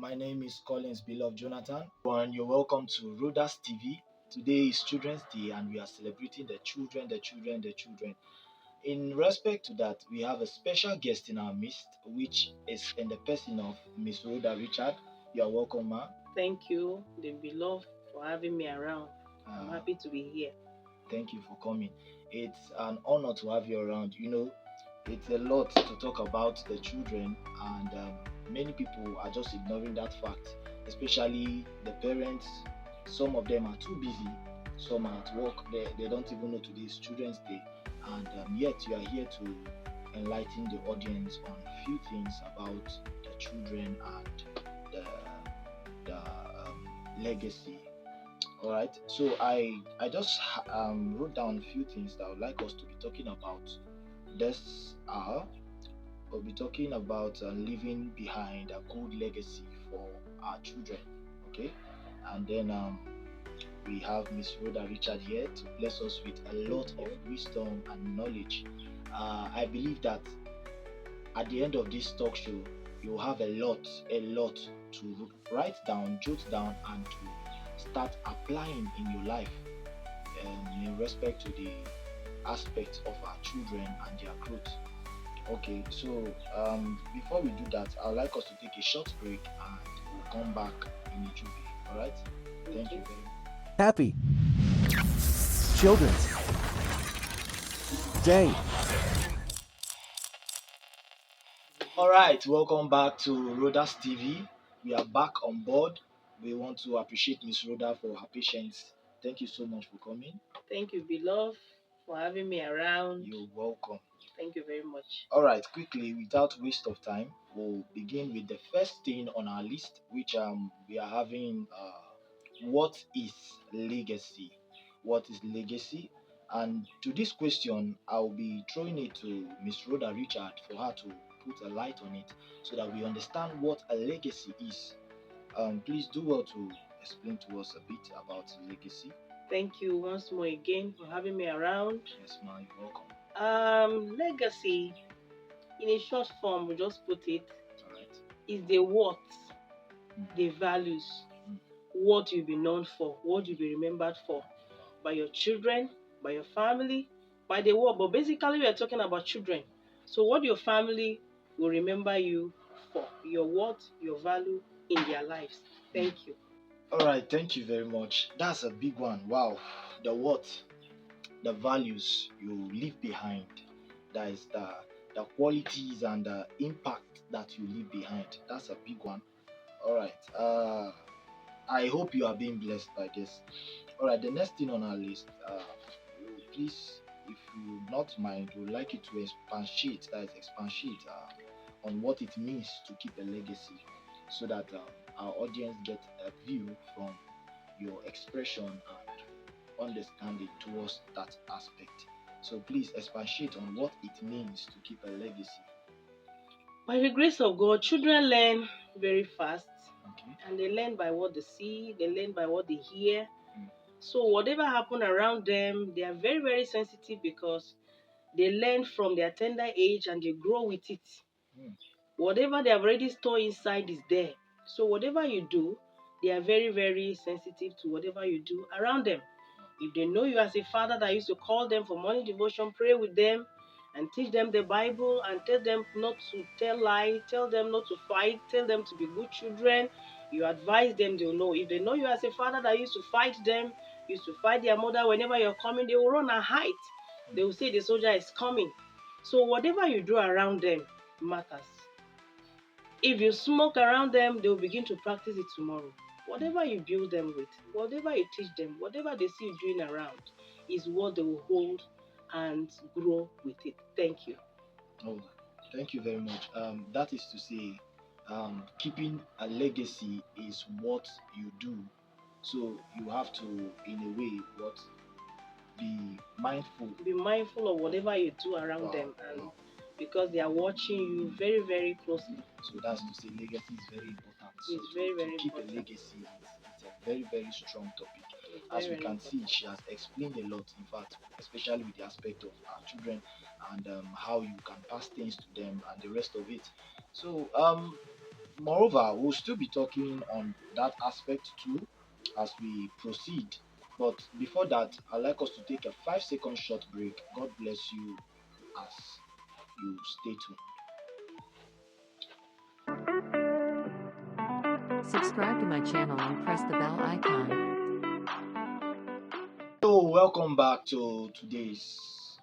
My name is Collins Beloved Jonathan, and you're welcome to Rodas TV. Today is Children's Day, and we are celebrating the children, the children, the children. In respect to that, we have a special guest in our midst, which is in the person of Miss Rhoda Richard. You are welcome, ma. Thank you, the beloved, for having me around. I'm Uh, happy to be here. Thank you for coming. It's an honor to have you around. It's a lot to talk about the children, and many people are just ignoring that fact, especially the parents. Some of them are too busy, some are at work, they don't even know today is Children's Day, and yet you are here to enlighten the audience on a few things about the children and the legacy. All right, so I just wrote down a few things that I would like us to be talking about this hour. We'll be talking about leaving behind a good legacy for our children. Okay, and then we have Miss Rhoda Richard here to bless us with a lot of wisdom and knowledge. I believe that at the end of this talk show, you'll have a lot to write down, jot down, and to start applying in your life in respect to the aspects of our children and their growth. Okay, so before we do that, I'd like us to take a short break and we'll come back in a jiffy. All right? Thank you very much. Happy Children's Day. All right, welcome back to Rhoda's TV. We are back on board. We want to appreciate Miss Rhoda for her patience. Thank you so much for coming. Thank you, beloved, for having me around. You're welcome. Thank you very much. All right, quickly, without waste of time, we'll begin with the first thing on our list, which we are having. What is legacy? What is legacy? And to this question, I'll be throwing it to Miss Rhoda Richard for her to put a light on it, so that we understand what a legacy is. Please do well to explain to us a bit about legacy. Thank you once more again for having me around. Yes, ma'am, you're welcome. Legacy, in a short form, we just put it, All right. is the what, Mm. the values, Mm. what you'll be known for, what you'll be remembered for, by your children, by your family, by the world. But basically, we are talking about children. So, what your family will remember you for, your what, your value in their lives. Thank you. All right, thank you very much. That's a big one. Wow. The what? The values you leave behind. That is the qualities and the impact that you leave behind. That's a big one. All right. I hope you are being blessed by this. All right. The next thing on our list. Please, if you not mind, we would like you to expatiate. That is expatiate on what it means to keep a legacy, so that our audience get a view from your expression and understanding towards that aspect. So please expatiate on what it means to keep a legacy. By the grace of God, children learn very fast, Okay. and they learn by what they see, they learn by what they hear. Mm. So, whatever happen around them, they are very, very sensitive because they learn from their tender age and they grow with it. Mm. Whatever they have already stored inside is there. So whatever you do, they are very, very sensitive to whatever you do around them. If they know you as a father that used to call them for morning devotion, pray with them, and teach them the Bible, and tell them not to tell lies, tell them not to fight, tell them to be good children, you advise them, they'll know. If they know you as a father that used to fight them, used to fight their mother, whenever you're coming, they will run and hide. They will say the soldier is coming. So whatever you do around them matters. If you smoke around them, they will begin to practice it tomorrow. Whatever you build them with, whatever you teach them, whatever they see you doing around, is what they will hold and grow with it. Thank you. Oh, thank you very much. That is to say, keeping a legacy is what you do. So you have to, in a way, what be mindful. Be mindful of whatever you do around them, and because they are watching you very, very closely. So that's to say, legacy is very important. So It's very, very to keep important. a legacy, it's a very, very strong topic. It's As very, we very can see, important. she has explained a lot, in fact, especially with the aspect of our children and how you can pass things to them and the rest of it. So, moreover, we'll still be talking on that aspect too as we proceed. But before that, I'd like us to take a 5 second short break. God bless you as you stay tuned. Subscribe to my channel and press the bell icon. So, welcome back to today's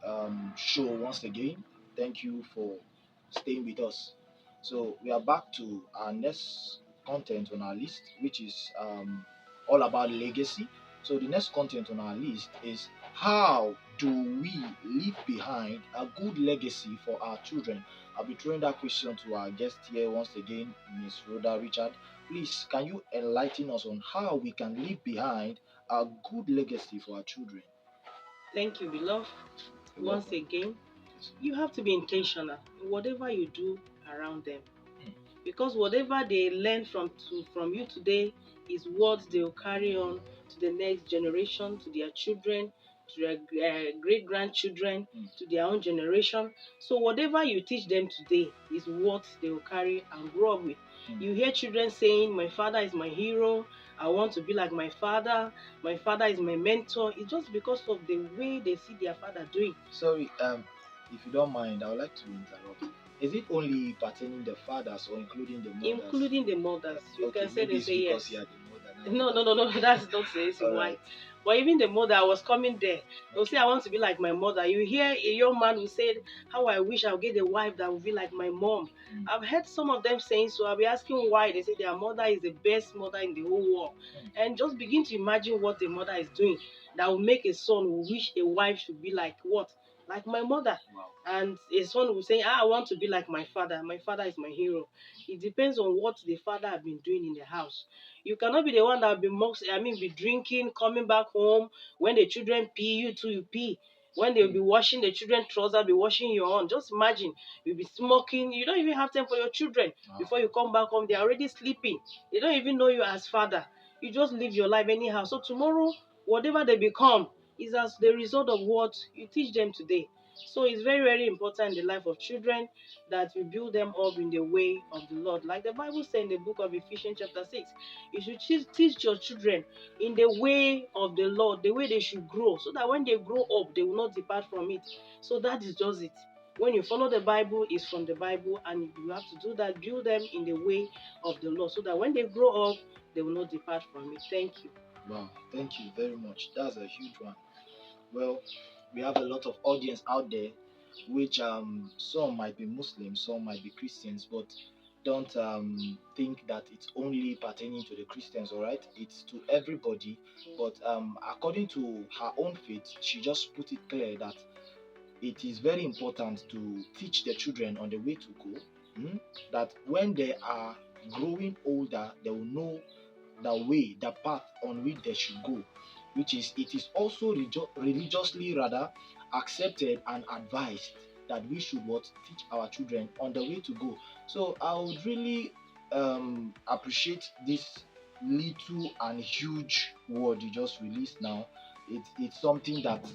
show once again. Thank you for staying with us. So, we are back to our next content on our list, which is all about legacy. So, the next content on our list is how do we leave behind a good legacy for our children? I'll be throwing that question to our guest here once again, Miss Rhoda Richard. Please, can you enlighten us on how we can leave behind a good legacy for our children? Thank you, beloved. You're Once welcome. again, Yes. you have to be intentional in whatever you do around them. Hmm. Because whatever they learn from you today is what they will carry on to the next generation, to their children, to their great grandchildren, Hmm. to their own generation. So whatever you teach them today is what they will carry and grow up with. Hmm. You hear children saying, "My father is my hero. I want to be like my father. My father is my mentor." It's just because of the way they see their father doing. Sorry, if you don't mind, I would like to interrupt. Is it only pertaining the fathers or including the mothers? Including the mothers. You Okay, can say maybe they it's say because yes. you are the mother No, now. no, no, no. That's not the reason All why. right. But even the mother, I was coming there. They'll say, Okay. "I want to be like my mother." You hear a young man who said, "How I wish I would get a wife that would be like my mom." Hmm. I've heard some of them saying so. I'll be asking why. They say their mother is the best mother in the whole world. Hmm. And just begin to imagine what the mother is doing that will make a son who wish a wife should be like what? Like my mother. Wow. And a son will say, "I want to be like my father. My father is my hero." It depends on what the father has been doing in the house. You cannot be the one that be drinking, coming back home. When the children pee, you too, you pee. When they'll be washing the children trousers, be washing your own. Just imagine, you'll be smoking. You don't even have time for your children. Wow. Before you come back home, they're already sleeping. They don't even know you as father. You just live your life anyhow. So tomorrow, whatever they become is as the result of what you teach them today. So it's very, very important in the life of children that we build them up in the way of the Lord. Like the Bible says in the book of Ephesians chapter 6, you should teach your children in the way of the Lord, the way they should grow, so that when they grow up, they will not depart from it. So that is just it. When you follow the Bible, it's from the Bible, and you have to do that, build them in the way of the Lord, so that when they grow up, they will not depart from it. Thank you. Wow. Thank you very much. That's a huge one. Well, we have a lot of audience out there, which some might be Muslims, some might be Christians, but don't think that it's only pertaining to the Christians. All right, it's to everybody. But according to her own faith, she just put it clear that it is very important to teach the children on the way to go. That when they are growing older, they will know the way, the path on which they should go, which is it is also religiously rather accepted and advised that we should what teach our children on the way to go. So I would really appreciate this little and huge word you just released now. It's something that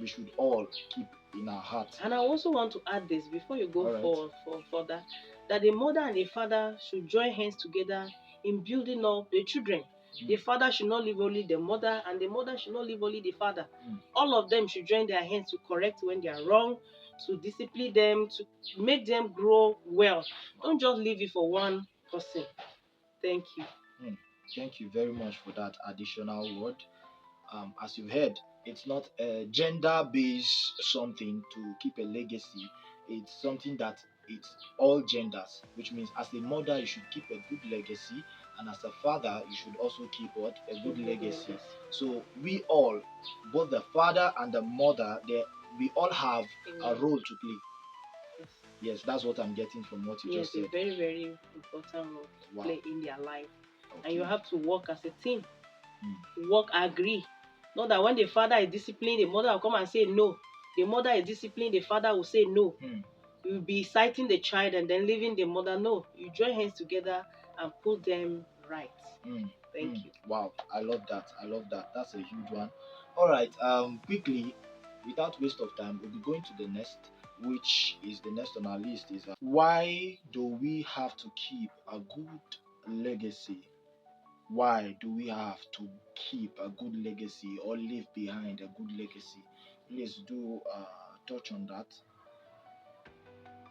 we should all keep in our heart. And I also want to add this before you go All right. for further, that the mother and the father should join hands together in building up the children. The father should not leave only the mother, and the mother should not leave only the father. All of them should join their hands to correct when they are wrong, to discipline them, to make them grow well. Don't just leave it for one person. Thank you. Thank you very much for that additional word. As you've heard, it's not a gender-based something to keep a legacy. It's something that it's all genders, which means as a mother you should keep a good legacy, and as a father you should also keep what a good legacy. So we all, both the father and the mother, we all have a role to play. Yes. Yes, that's what I'm getting from what you Yes, just said. a very, very important role to Wow. play in their life. And Okay. you have to work as a team. Hmm. Work, agree. Not that when the father is disciplined, the mother will come and say no. The mother is disciplined, the father will say no. You'll be citing the child and then leaving the mother. No, you join hands together and put them right. Thank you. Wow, I love that. I love that. That's a huge one. All right. Quickly, without waste of time, we'll be going to the next, which is the next on our list, is why do we have to keep a good legacy? Why do we have to keep a good legacy or leave behind a good legacy? Please do touch on that.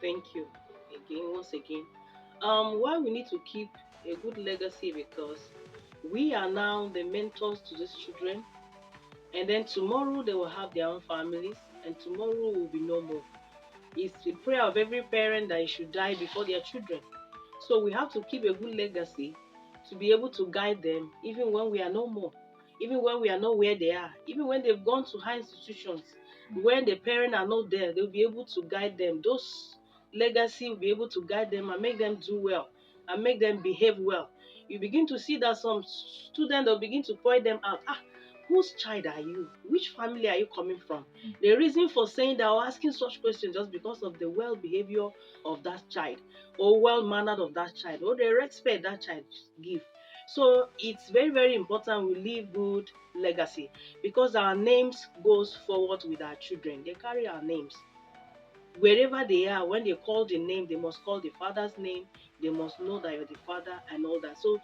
Thank you again, once again. Why we need to keep a good legacy, because we are now the mentors to these children, and then tomorrow they will have their own families, and tomorrow will be no more. It's the prayer of every parent that it should die before their children. So we have to keep a good legacy to be able to guide them even when we are no more, even when we are not where they are, even when they've gone to high institutions, when the parents are not there, they'll be able to guide them. Those legacy will be able to guide them and make them do well and make them behave well. You begin to see that some students will begin to point them out. Whose child are you? Which family are you coming from? The reason for saying that or asking such questions just because of the well behavior of that child, or well mannered of that child, or the respect that child give. So it's very, very important we leave good legacy, because our names goes forward with our children. They carry our names wherever they are. When they call the name, they must call the father's name. They must know that you're the father and all that. So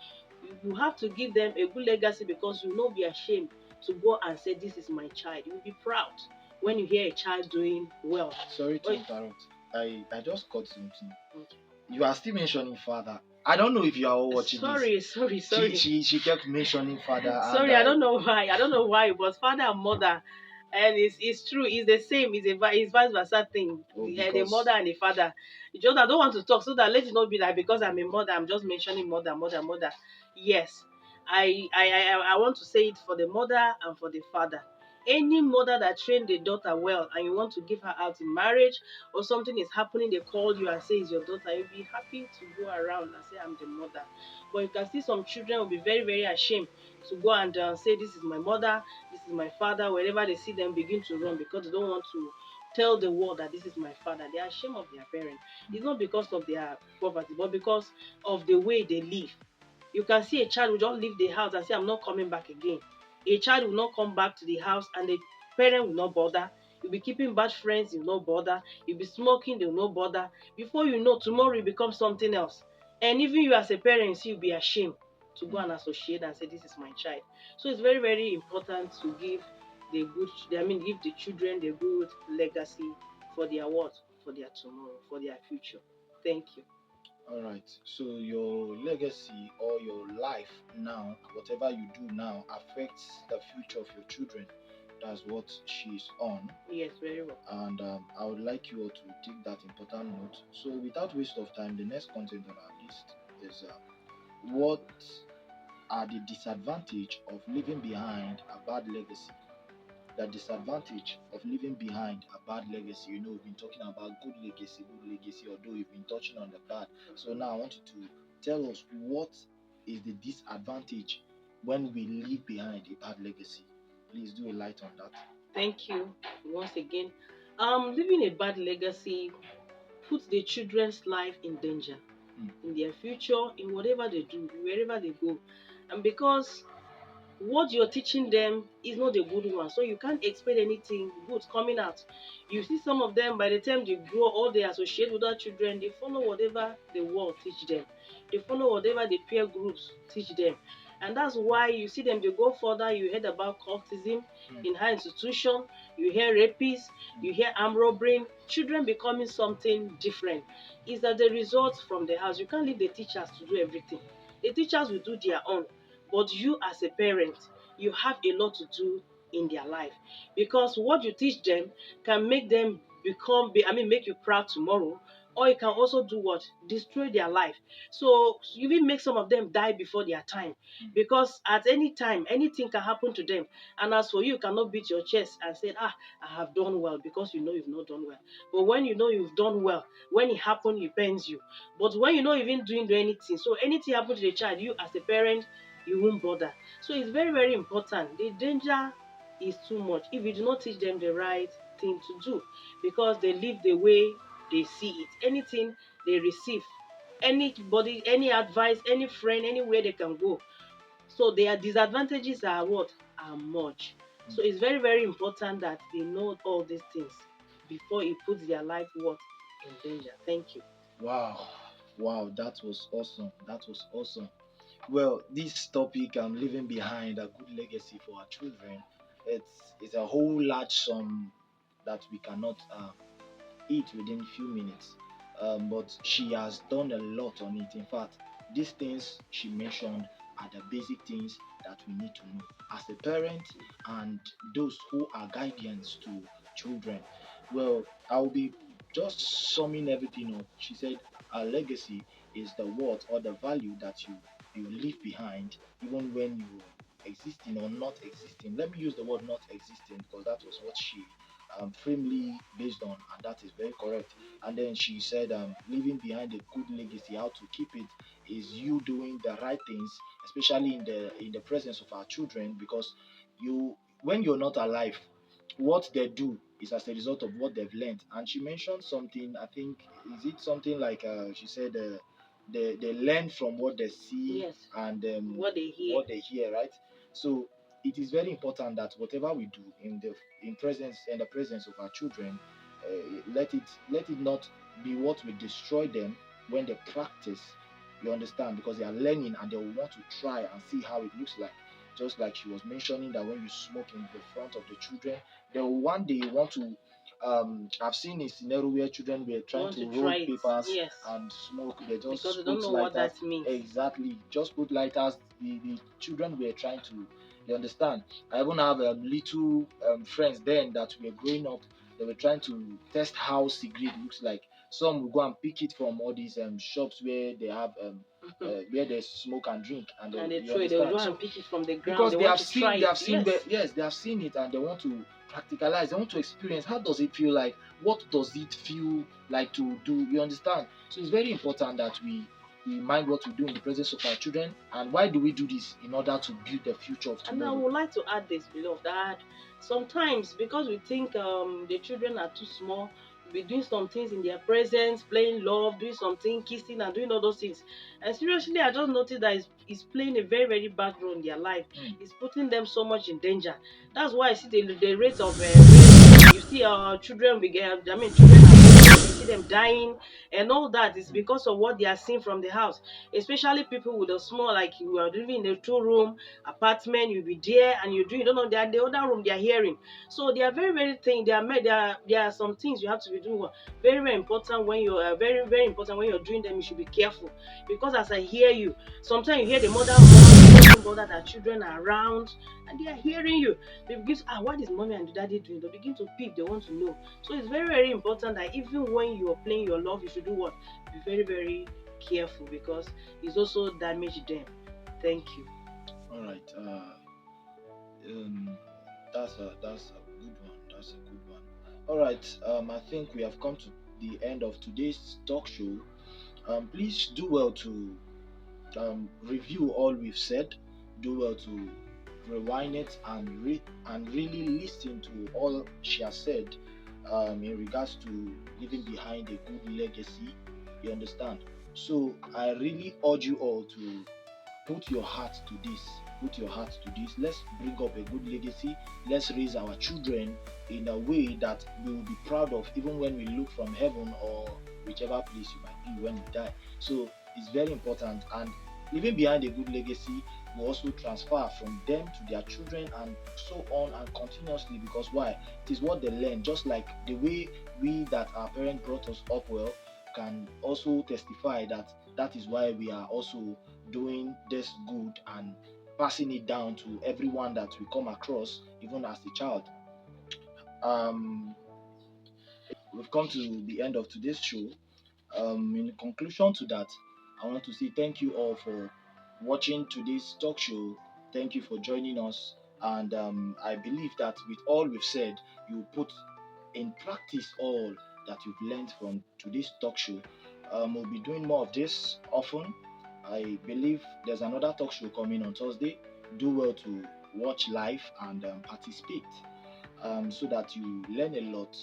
you have to give them a good legacy, because you will not be ashamed to go and say, this is my child. You'll be proud when you hear a child doing well. Sorry to interrupt. I just caught something. You are still mentioning father. I don't know if you are all watching Sorry, this. sorry. She kept mentioning father. Sorry, I don't know why. I don't know why, but father and mother, and it's true. It's the same. It's vice versa thing. The mother and the father. Just I don't want to talk so that let it not be like because I'm a mother, I'm just mentioning mother. Yes, I want to say it for the mother and for the father. Any mother that trained the daughter well and you want to give her out in marriage, or something is happening, they call you and say it's your daughter, you'll be happy to go around and say I'm the mother. But you can see some children will be very, very ashamed to go and say, this is my mother, this is my father. Wherever they see them, begin to run because they don't want to tell the world that this is my father. They are ashamed of their parents. It's not because of their poverty, but because of the way they live. You can see a child will just leave the house and say, I'm not coming back again. A child will not come back to the house and the parent will not bother. You'll be keeping bad friends, you'll not bother. You'll be smoking, they'll not bother. Before you know, tomorrow you become something else. And even you as a parent, you'll be ashamed to go and associate and say, this is my child. So it's very, very important to give give the children the good legacy for their what? For their tomorrow, for their future. Thank you. All right. So your legacy or your life now, whatever you do now, affects the future of your children. That's what she's on. Yes, very well. And I would like you all to take that important note. So without waste of time, the next content on our list is what are the disadvantage of leaving behind a bad legacy? The disadvantage of leaving behind a bad legacy. You know, we've been talking about good legacy, although we've been touching on the bad. So now I want you to tell us what is the disadvantage when we leave behind a bad legacy. Please do a light on that. Thank you once again. Leaving a bad legacy puts the children's life in danger, in their future, in whatever they do, wherever they go. And because what you're teaching them is not a good one, so you can't expect anything good coming out. You see some of them, by the time they grow or they associate with other children, they follow whatever the world teach them. They follow whatever the peer groups teach them. And that's why you see them, they go further. You heard about cultism in high institution, you hear rapists, you hear armed robbery, children becoming something different. Is that the result from the house? You can't leave the teachers to do everything. The teachers will do their own, but you as a parent, you have a lot to do in their life, because what you teach them can make them make you proud tomorrow, or it can also do what? Destroy their life. So you even make some of them die before their time, because at any time anything can happen to them. And as for you, you cannot beat your chest and say, I have done well, because you know you've not done well. But when you know you've done well, when it happens, it pains you. But when you're not even doing anything, so anything happen to the child, you as a parent, you won't bother. So it's very, very important. The danger is too much if you do not teach them the right thing to do, because they live the way they see it. Anything they receive, anybody, any advice, any friend, anywhere they can go. So their disadvantages are what? Are much. So it's very, very important that they know all these things. before it puts their life what in danger. Thank you. Wow, wow, that was awesome. That was awesome. Well, this topic, leaving behind a good legacy for our children, it's a whole large sum that we cannot eat within few minutes. But she has done a lot on it. In fact, these things she mentioned are the basic things that we need to know as a parent and those who are guardians to children. Well, I'll be just summing everything up. She said a legacy is the worth or the value that you leave behind even when you existing or not existing. Let me use the word not existing because that was what she firmly based on, and that is very correct. And then she said, leaving behind a good legacy, how to keep it is you doing the right things, especially in the presence of our children, because you when you're not alive, what they do is as a result of what they've learned. And she mentioned something. I think is it something like she said they learn from what they see Yes, and what they hear. what they hear, right? So it is very important that whatever we do in the presence of our children, let it not be what will destroy them when they practice. You understand? Because they are learning and they will want to try and see how it looks like. Just like she was mentioning that when you smoke in the front of the children, they will one day want to. I've seen a scenario where children were trying Want to to roll try it? papers Yes, and smoke. They because they just don't put know what lighters. that means. Exactly, just put lighters. The children were trying to. You understand? I even have little friends then that were growing up. They were trying to test how cigarette looks like. Some will go and pick it from all these shops where they have where they smoke and drink, and And they you throw it. They will understand. go and So pick it from the ground. because They want to try they it. have seen Yes. yes, they have seen it and they want to practicalize. They want to experience how does it feel like. What does it feel like to do? You understand? So it's very important that we mind what we do in the presence of our children. And why do we do this? In order to build the future of And I tomorrow. would like to add this, beloved, that sometimes because we think the children are too small, we'll be doing some things in their presence, playing love, doing something, kissing, and doing all those things. And seriously, I just noticed that it's playing a very, very bad role in their life. Mm. It's putting them so much in danger. That's why I see the rate of rape. You see, children, children are you see them dying, and all that is because of what they are seeing from the house. Especially people with a small, like you are living in a two-room apartment, you'll be there and you don't know, they are the other room, they are hearing. So they are very, very thing. There are some things you have to be doing very, very important when you're very, very important when you're doing them. You should be careful because as I hear you, sometimes you hear the mother doesn't bother that children are around and they are hearing you. They begin to what is mommy and daddy doing? They begin to peep, they want to know. So it's very, very important that even when you are playing your love, you should do what? Be very, very careful because it's also damage them. Thank you. All right. Um, that's a good one. That's a good one. All right. I think we have come to the end of today's talk show. Please do well to review all we've said. Do well to rewind it and read and really listen to all she has said in regards to leaving behind a good legacy. You understand? So I really urge you all to put your heart to this. Put your heart to this. Let's bring up a good legacy. Let's raise our children in a way that we will be proud of, even when we look from heaven or whichever place you might be when you die. So it's very important. And leaving behind a good legacy will also transfer from them to their children and so on and continuously. Because why? It is what they learn. Just like the way we that our parents brought us up well can also testify that that is why we are also doing this good and passing it down to everyone that we come across, even as a child. Um, we've come to the end of today's show. In conclusion to that, I want to say thank you all for watching today's talk show. Thank you for joining us. And I believe that with all we've said, you put in practice all that you've learned from today's talk show. We'll be doing more of this often. I believe there's another talk show coming on Thursday. Do well to watch live and participate so that you learn a lot.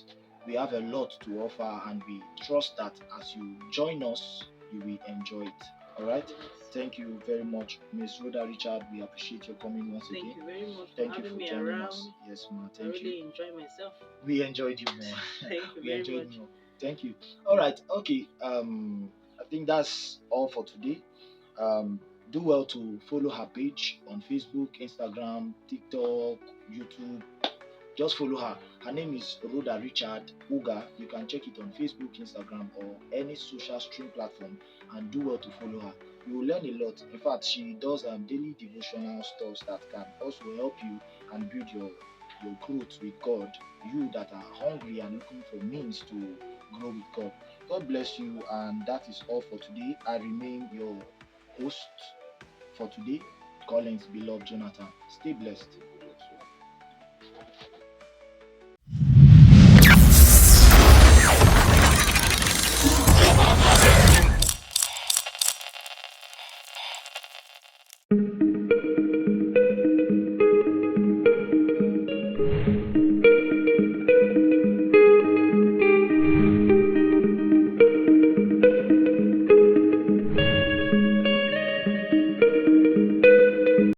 We have a lot to offer, and we trust that as you join us, you will enjoy it. All right. Yes. Thank you very much, Miss Rhoda Richard. We appreciate your coming once Thank again. you very much for Thank you having for me joining us. around. Yes, ma. I Thank you. really enjoy myself. We enjoyed you more. Thank you We very enjoyed much. more. Thank you. All right. Okay. I think that's all for today. Um, do well to follow her page on Facebook, Instagram, TikTok, YouTube. Just follow her. Her name is Rhoda Richard Uga. You can check it on Facebook, Instagram, or any social stream platform, and do well to follow her. You will learn a lot. In fact, she does daily devotional stuff that can also help you and build your growth with God. You that are hungry and looking for means to grow with God. God bless you, and that is all for today. I remain your host for today, Collins Beloved Jonathan. Stay blessed.